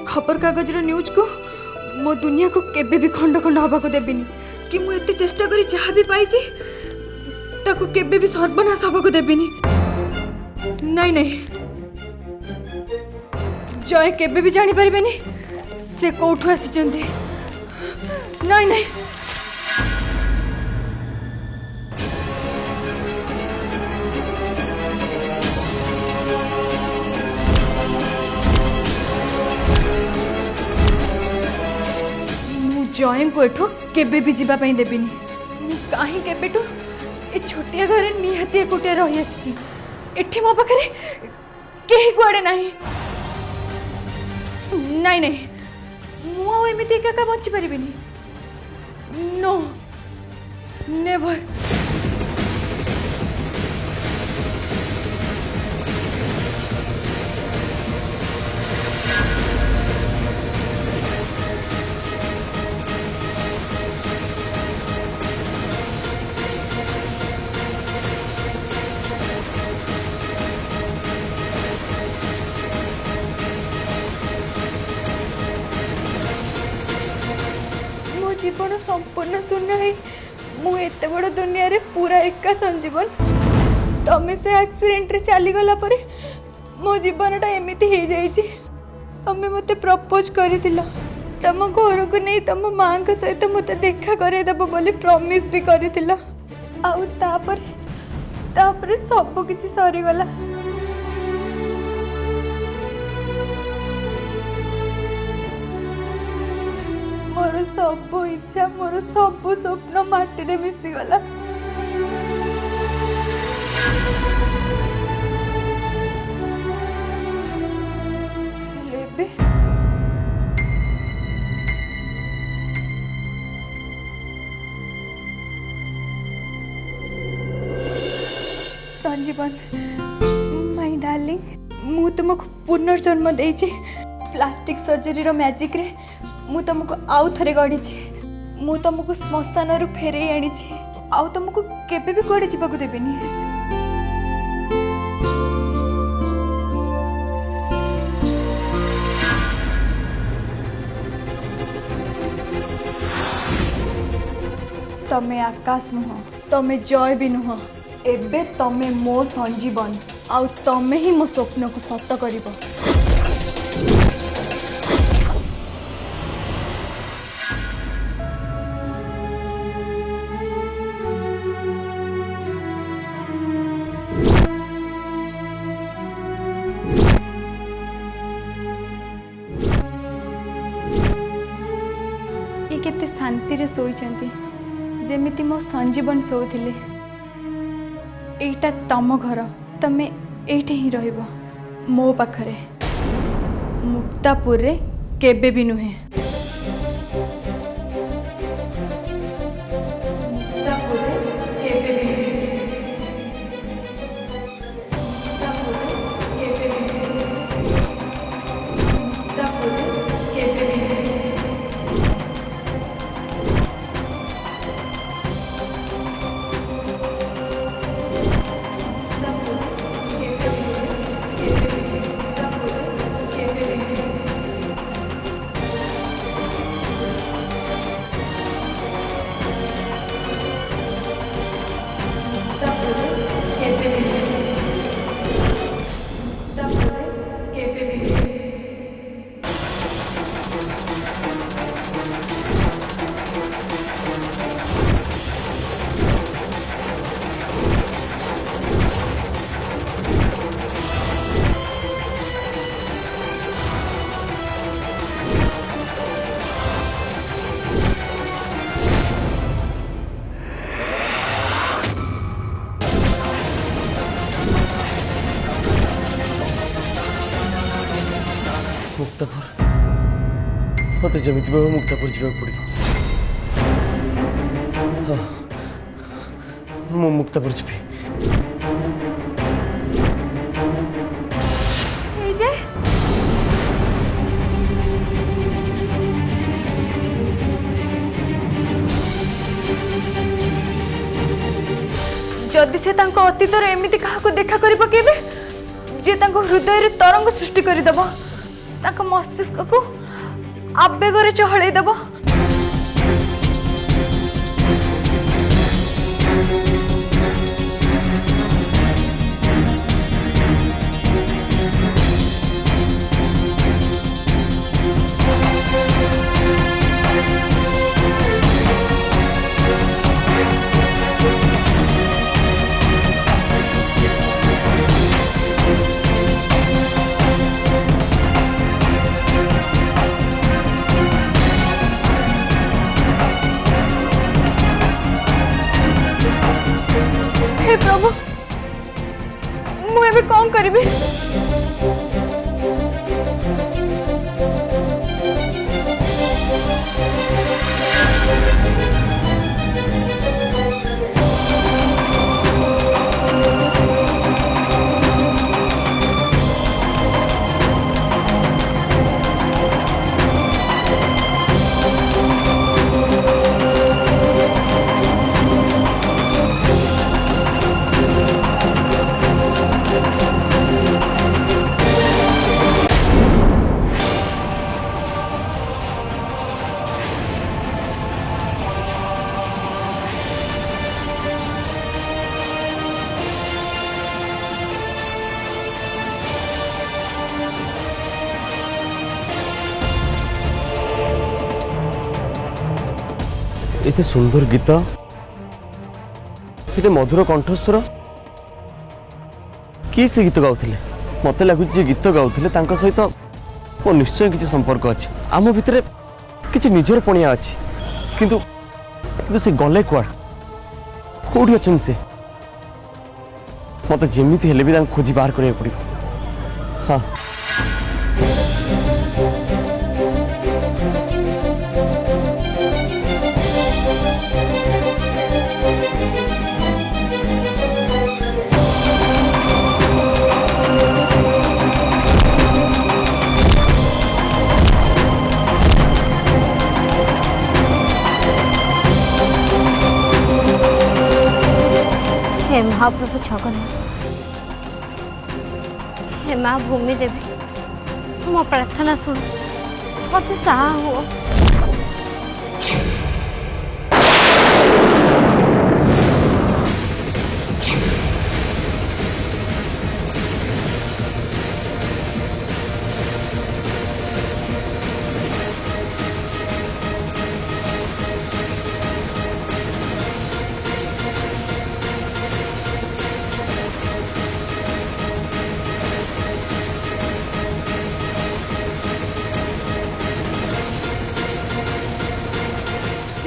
खबर कागज न्यूज को मो दुनिया को केबे भी खंड खंड हवा को देबिनी कि मु एते चेष्टा करी जहाँ भी पाई ताको केबे भी सर्वनाश हवा को देबिनी। नहीं नहीं जय केबे भी जानी परिबेनी से कोठु आसीचंती। नहीं नहीं जय को एठो केबे भी जीवा पई देबिनी। कहीं केबेटू ए छोटिया घर निहाती एकुटिया रही आसी एठी मो पाखरे केही कुआडे नाही। नहीं नहीं मु एमिति एका बंची परिबिनी। No never. जीवन संपूर्ण शून्य है मु एते बड़ दुनिया रे पूरा एका संजीवन। तमे से एक्सीडेंट रे चली गला परे मो जीवनटा एमिति हे जाईची। तमे मते प्रपोज करितिला तम घर को नहीं तम मां के सहित मते देखा करे देबो बोली प्रॉमिस भी करितिला। आउ तापरे सब किछि सरी गला। मोर सब इच्छा मोर सब स्वप्न माटी रे मिसी गला। लेबे संजीवन माय डार्लिंग मु तुमको पुनर्जन्म देइछि। प्लास्टिक सर्जरी रो मैजिक रे मु तुमको आउ थरे गढ़ी मु तुमको श्मशान रु फेरे आनी आउ तुमको केबे भी कुआडे जीवाकू देबेनी। तमे आकाश नुह तमे जय भी नुह एबे तमे मो संजीवन आउ तमे ही मो स्वप्न को सत करिबो। केते शांति रे सोईचंती जेमिति मो संजीवन सोउथिले। एटा तम घर तमे एठे ही रहइबो मो पाखरे मुक्तापुर रे केबे भी नुहे। मुक्तापुर रे केबे भी मुक्तापुर मत जमी मुक्तापुर जावाक पड़ो। हाँ मु मुक्तापुर जी जदि से अतीत एमती क्या देखा कर पकेबे जे हृदय रे तरंग सृष्टि करदेव ताका मस्तिष्क को आवेगरे चहलै देबो। हे प्रभु मुझे कौन करी। एते सुंदर गीत एते मधुर कंठस्वर किए से गीत गाउथिले मते लगुच जे गीत गाउथिले तांका सहित मो निश्चय किछि संपर्क अछि आम भितरे किछि निजर पणिया अछि किंतु किंतु से गले कुआड कोठी अछन से मते जेमिति हेले भी तांक खोजी बाहर करिया पड़िबो। हां हे महाप्रभु जगन्नाथ, हे माँ भूमि देवी, मो प्रार्थना सुन मत साहा हुआ।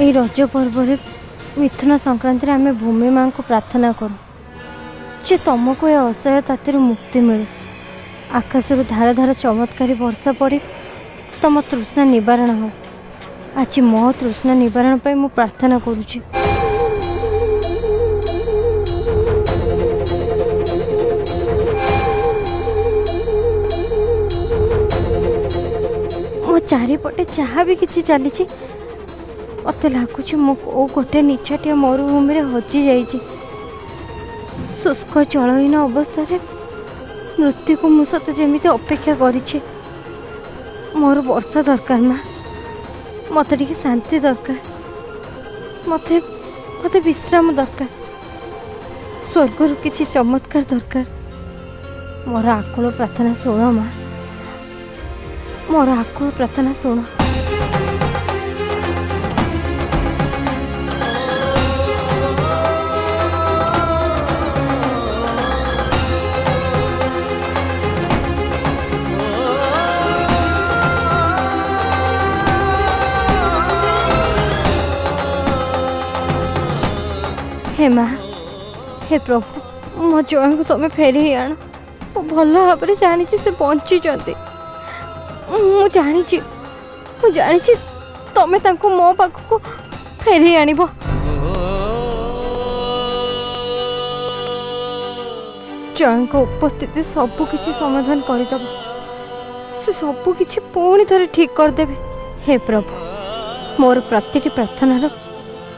এই রজ পর্বরে মিথুন সংক্রান্তি आम भूमि माँ को प्रार्थना करूँ जे तुमको ये असह्य तातिर मुक्ति मिले आकाशरू धार धार चमत्कारी वर्षा पड़ी तुम तृष्णा निवारण हो। आज मो तृष्णा निवारण पर मु प्रार्थना करुँची। मो चारिपटे जहाँ भी किसी चली मत लगुच मो गोटे निछाटिया मरुभूमि हजि जाइए शुष्क जलहीन अवस्था मृत्यु को मुझे जमी अपेक्षा करी मोर वर्षा दरकार माँ मत टे शांति दरकार मत मत विश्राम दरकार स्वर्गर किसी चमत्कार दरकार मोर आकुल प्रार्थना शुण माँ मोर आकुल प्रार्थना शुण। हे माँ हे प्रभु मो जय को तुम फेरी आण मु भल भाव जानी से बंची जानी तुम मो पाखक फेरी आण जय को उपस्थिति सबकि समाधान करदेव से सबकि पुणी थे ठीक करदेवे। हे प्रभु मोर प्रति प्रार्थनार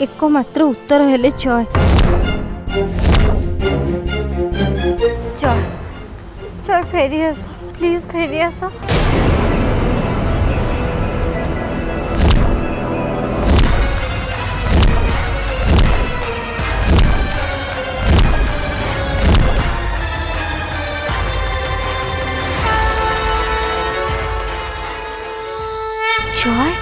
एकमात्र उत्तर हेले जय जय जय फेरी आस प्लीज फेरी आस। ଜୟ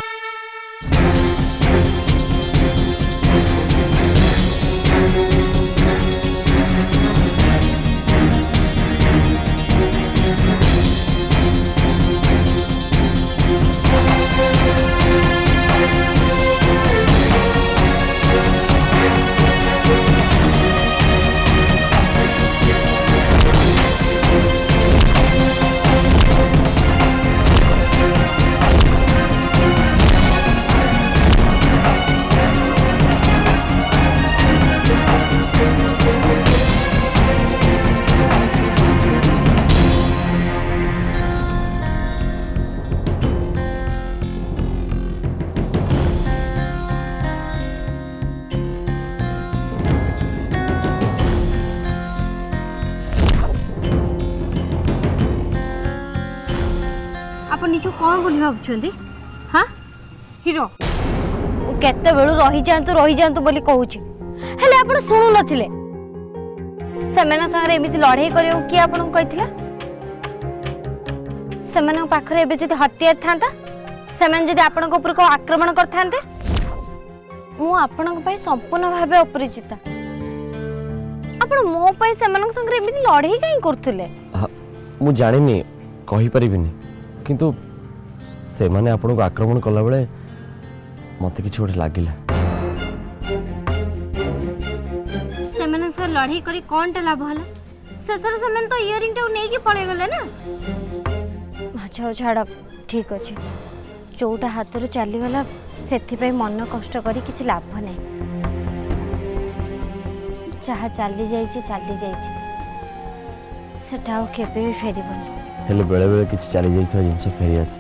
ଆପଣ ନିଜ କ'ଣ ବୋଲି ଭାବୁଛନ୍ତି? ହଁ ହିରୋ କେତେବେଳୁ ରହିଯାଆନ୍ତୁ ବୋଲି କହୁଛି, ହେଲେ ଆପଣ ଶୁଣୁନଥିଲେ। ସେମାନଙ୍କ ସାଙ୍ଗରେ ଏମିତି ଲଢ଼େଇ କରିବାକୁ କିଏ ଆପଣଙ୍କୁ କହିଥିଲା? ସେମାନଙ୍କ ପାଖରେ ଏବେ ଯଦି ହତିଆର ଥାନ୍ତା, ସେମାନେ ଯଦି ଆପଣଙ୍କ ଉପରକୁ ଆକ୍ରମଣ କରିଥାନ୍ତେ? ମୁଁ ଆପଣଙ୍କ ପାଇଁ ସମ୍ପୂର୍ଣ୍ଣ ଭାବେ ଅପରିଚିତ। ଆପଣ ମୋ ପାଇଁ ସେମାନଙ୍କ ସାଙ୍ଗରେ ଏମିତି ଲଢ଼େଇ କାହିଁ କରୁଥିଲେ? ମୁଁ ଜାଣିନି, କହିପାରିବିନି, କିନ୍ତୁ ସେମାନେ ଆପଣଙ୍କୁ ଆକ୍ରମଣ କଲାବେଳେ ମୋତେ କିଛି ଗୋଟେ ଲାଗିଲା। ସେମାନଙ୍କ ସହ ଲଢ଼େଇ କରି କ'ଣଟା ଲାଭ ହେଲା? ଶେଷରେ ସେମାନେ ତ ଇୟରିଂଟାକୁ ନେଇକି ପଳେଇଗଲେ ନା। ଆଚ୍ଛା ହଉ ଛାଡ଼, ଠିକ୍ ଅଛି। ଯୋଉଟା ହାତରୁ ଚାଲିଗଲା ସେଥିପାଇଁ ମନ କଷ୍ଟ କରି କିଛି ଲାଭ ନାହିଁ। ଯାହା ଚାଲି ଯାଇଛି ସେଟା ଆଉ କେବେ ବି ଫେରିବନି। ହେଲେ ବେଳେବେଳେ କିଛି ଚାଲି ଯାଇଥିବା ଜିନିଷ ଫେରିଆସେ।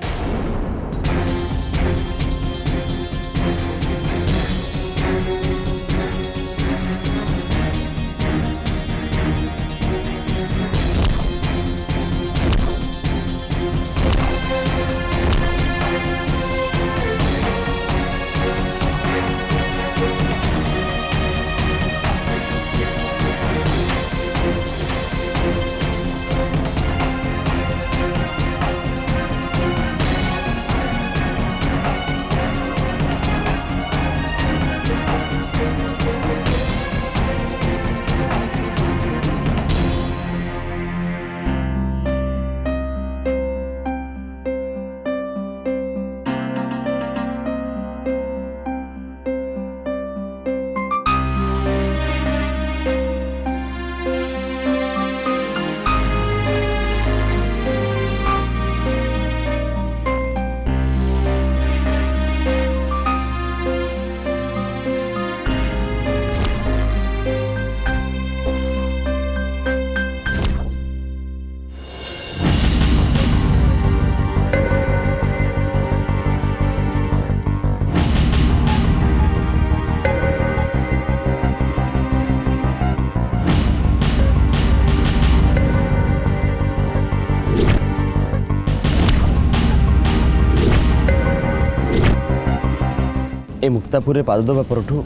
ए मुक्तापुर पाद दबा परठू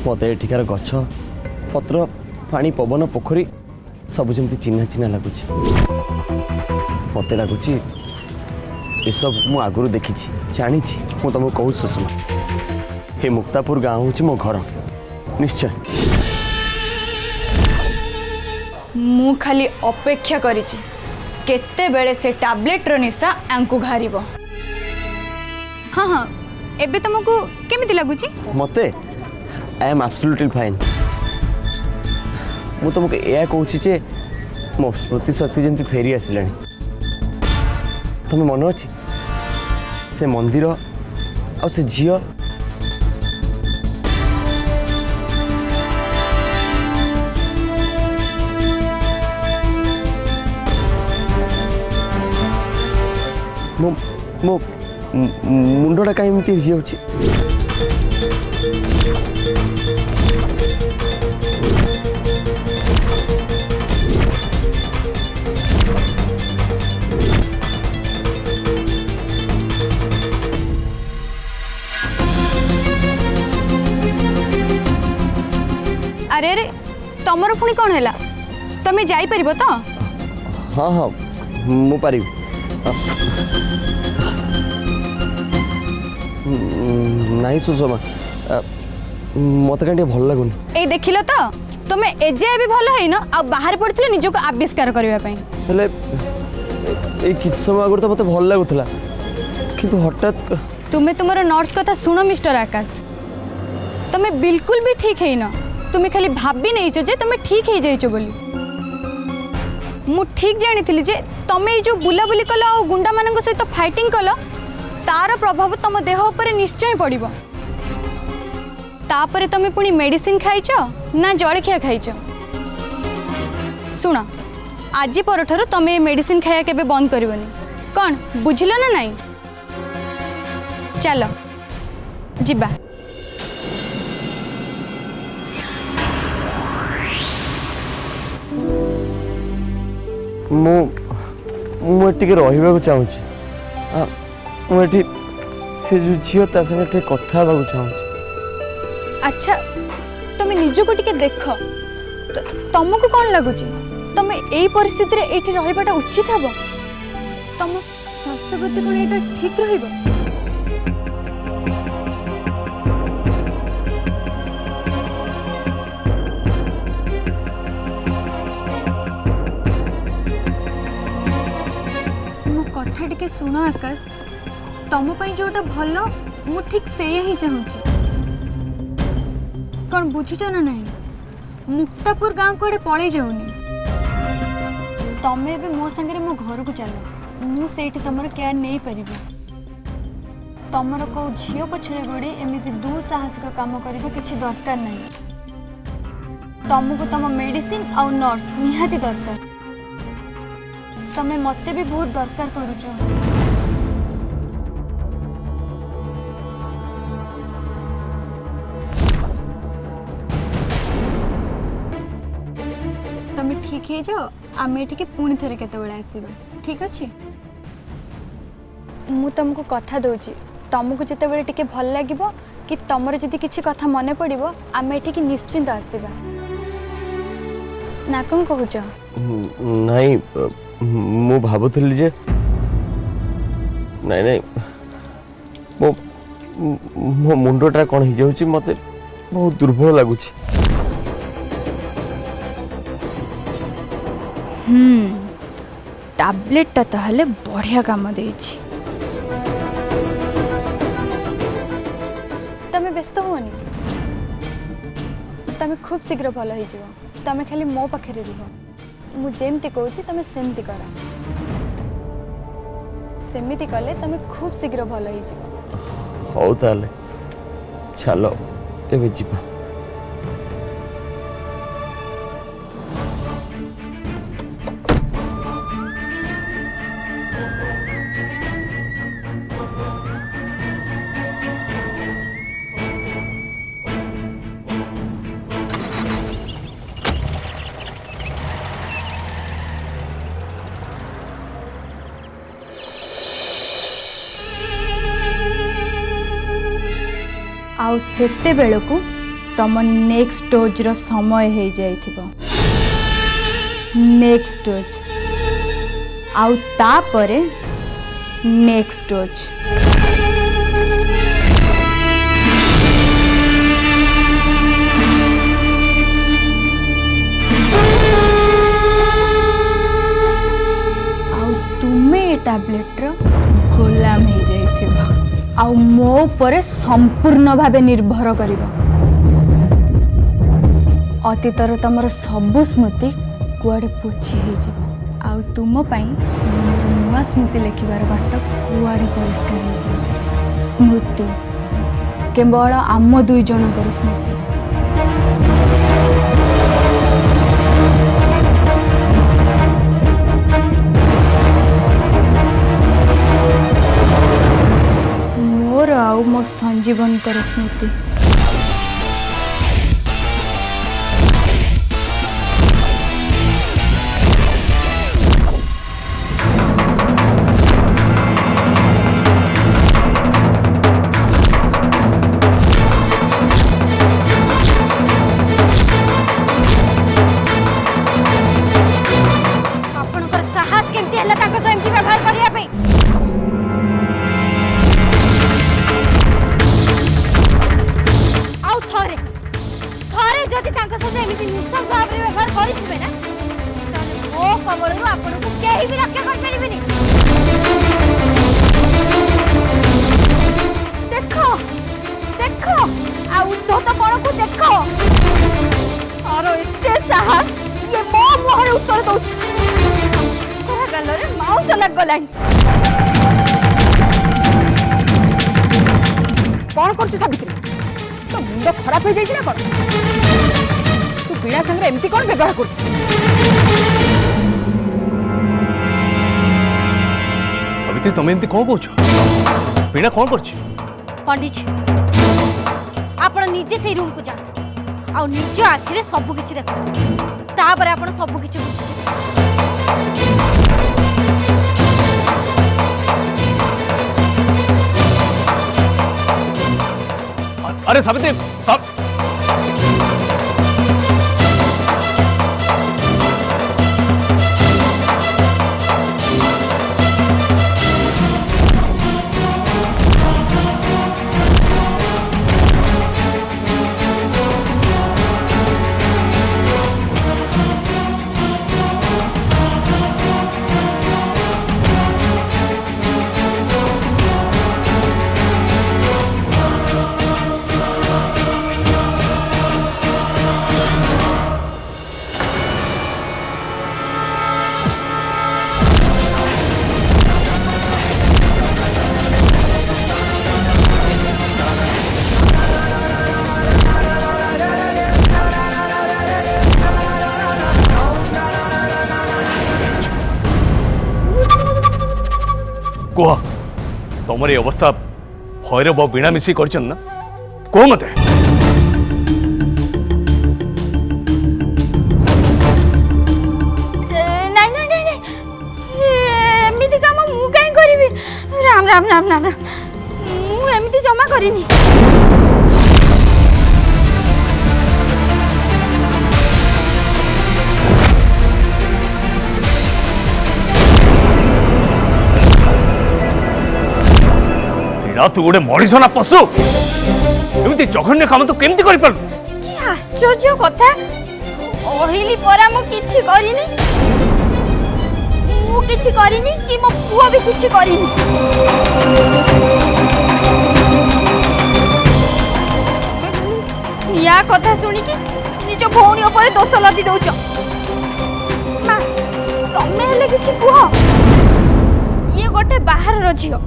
मत एठिकार गछ पत्र पानी पवन पोखरी सब जमी चिन्हा चिन्हा लगुच मत लगुच ये सब मु आगुरी देखी जानी मु तुमको कहूँ सुषमा हे मुक्तापुर गाँव हूँ मो घर निश्चय मु खाली अपेक्षा करिछि केते बेले से टैबलेट रो निशा आंकु घारिबो। हाँ हाँ एबे तुमको केमिति लागुछि? मते आई एम एब्सोल्युटली फाइन। मु तुमको एया कहूछि जे मो स्मृति शक्ति जंती फेरी आसिलानी। तुम मन अछि से मंदिर आ से झियो मो मो मुंडटा कहीं एमती हो जाऊँ अरे अरे तमर पुणी कौन है तुम्हें जाई परिबो तो? हाँ हाँ मु पारिबी ନାଇଁ ସୁଷମା ମତେ କାହିଁ ଟିକେ ଭଲ ଲାଗୁନି। এই দেখিল তো তুমি এজে भी ভাল হইন आ बाहर पड़थिले निजको आविष्कार करबा पई हेले এই কিছু সময় আগে তো মতে ভাল লাগুଥିଲା কিন্তু হঠাৎ তুমি তোমার নর্স কথা শুনো মিস্টার আকাশ তুমি बिल्कुल भी ठीक हैन তুমি খালি ভাবি নেইছো যে তুমি ঠিক হই যাইছো বলি मु ठीक जानी जे तमे जो बुलाबुली कल आ गुंडा मान सहित फाइटिंग कल तार प्रभाव तुम देह उपर निश्चय पड़ो तापर तमे पुणी मेडिसिन खाइच ना जलखिया खाइच शुण आज परठार तमे मेडिसिन खाया केबे बंद करबनी कौन बुझिल ना नहीं चलो जिबा मुझे रहा चाहूँगी मुझे से जो झील ता संगे कथा चाहूँगी। अच्छा तुम निजको टिके देख तुमको कौन लगुच तुम यही परिस्थिति रे एठी रहिबाटा उचित हबो तुम स्वास्थ्य प्रति कोन एटा ठीक रहिबो मो कथा टिके सुनो आकाश तुम पई जोटा भलो मु ठीक से ही चाहूँगी कौन बुझुच ना नहीं मुक्तापुर गाँव कड़े पड़े जाऊनी तमें भी मो संगे मो घर को चल मुझे तुम केयर नहीं पारि तुमर कौ झील पछरे गोड़ी एमती दुसाहसिक काम करने किसी दरकार नहीं तुमको तुम मेडिसिन आ नर्स निहाती दरकार तमें मते भी बहुत दरकार करुच ठीक है जाओ आम ये पुणी थे केतबेले आसवा ठीक अच्छे मु तुमको कथा दूची तुमको जितेबले टिके भल लगे कि तुमर जदि किसी कथा मन पड़ो आम ये निश्चिंत आसवा ना कौन कहूच नहीं मु भावुली जे नहीं नहीं मो मुंडटा कौन हो जाऊँ मत बहुत दुर्बल लगुच टैबलेटा ताहले बढ़िया काम देछि तमे व्यस्त होनी तमे खूब शीघ्र भल हो तमे खाली मो पाखे रुह मु जेमती कहूँ तमे सेमती कर सेमिति कले तमे खूब शीघ्र भल हो हौ ताले चलो एबे जीवा आउ सेते बेलकु तम नेक्स्ट डोज रो समय हो जाइथिबो नेक्स्ट डोज आउ तापरे नेक्स्ट डोज आउ तुमे ए टैबलेट रो गुलाम हो जाइथिबो आउ मो परे संपूर्ण भावे निर्भर करिबो अतीतर तमर सबु स्मृति कुआडे पोछि हे जिवो आउ तुम पई नुआ स्मृति लेखिबार बाट कुआडे परिष्कार हे जिवो स्मृति केवल आम दुई जनकर स्मृति आउ मो संजीवन कर स्मृति आपणकर साहस केमती हला ताको सेमती व्यवहार करिया पे गलानी कौन कर सावित्री तो मुंड खराब हो जाए ना कौन तू वीणा संगे एमती कौन व्यवहार कर सावित्री तुम एमती कौन कह वीणा कौन कर पंडित जी आपण निजे से रूम को जातु आ निज आखिरे सब किछि देखो तापर आपण सब किछि बुझिबे अरे सावित्री कह तुम ये अवस्था भैरव वीणा मिसी कर ना कह मत एमिति काम मु काई करिवि राम राम राम राम राम मु एमिति जमा करिनी तू गोटे मनीष ना पशु एमती जघन्य काम तू केमती कर पार कि आश्चर्य कथा ओहिली परा मु किछि करिनी मु किछि करिनी कि मो पुओ भी किछि करिनी या कथा सुनी कि निज भौणी ऊपर दोष लदी दउछ मा तमे हेले किछि कुह ये गोटे बाहर रो झियो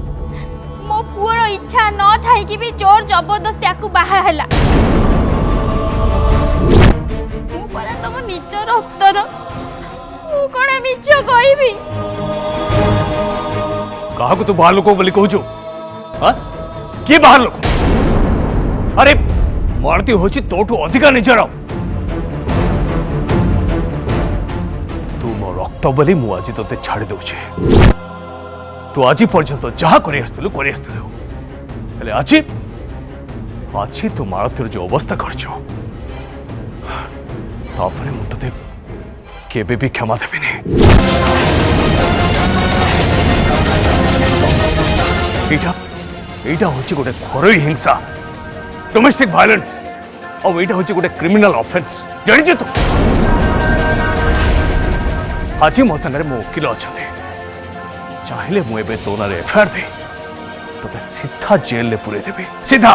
मो पुअर इच्छा न थाई कि भी जोर जबरदस्ती आकु बाहा हैला मु परा तम निज रक्तर मु कोन मिछ कहबी कहा को तू बाहर लोक बोली कहू हां के बाहर लोक अरे मारती होची तोठू अधिका निजर तू मो रक्त बोली मु आज तोते छाड़ी दउछे तू आज पर्यंत जहा कर आज तू मालतीर जो अवस्था कर मुझे केबे भी क्षमा देविनी एटा हूँ गोटे घरोई हिंसा डोमेस्टिक वायलेंस और एटा हूँ गोटे क्रिमिनल ऑफेंस जानी तू आज मो सागर मो वकिल अच्छा चाहिले मुझे तो एफआईआर दे तो सीधा जेल ले पूरे देवी सीधा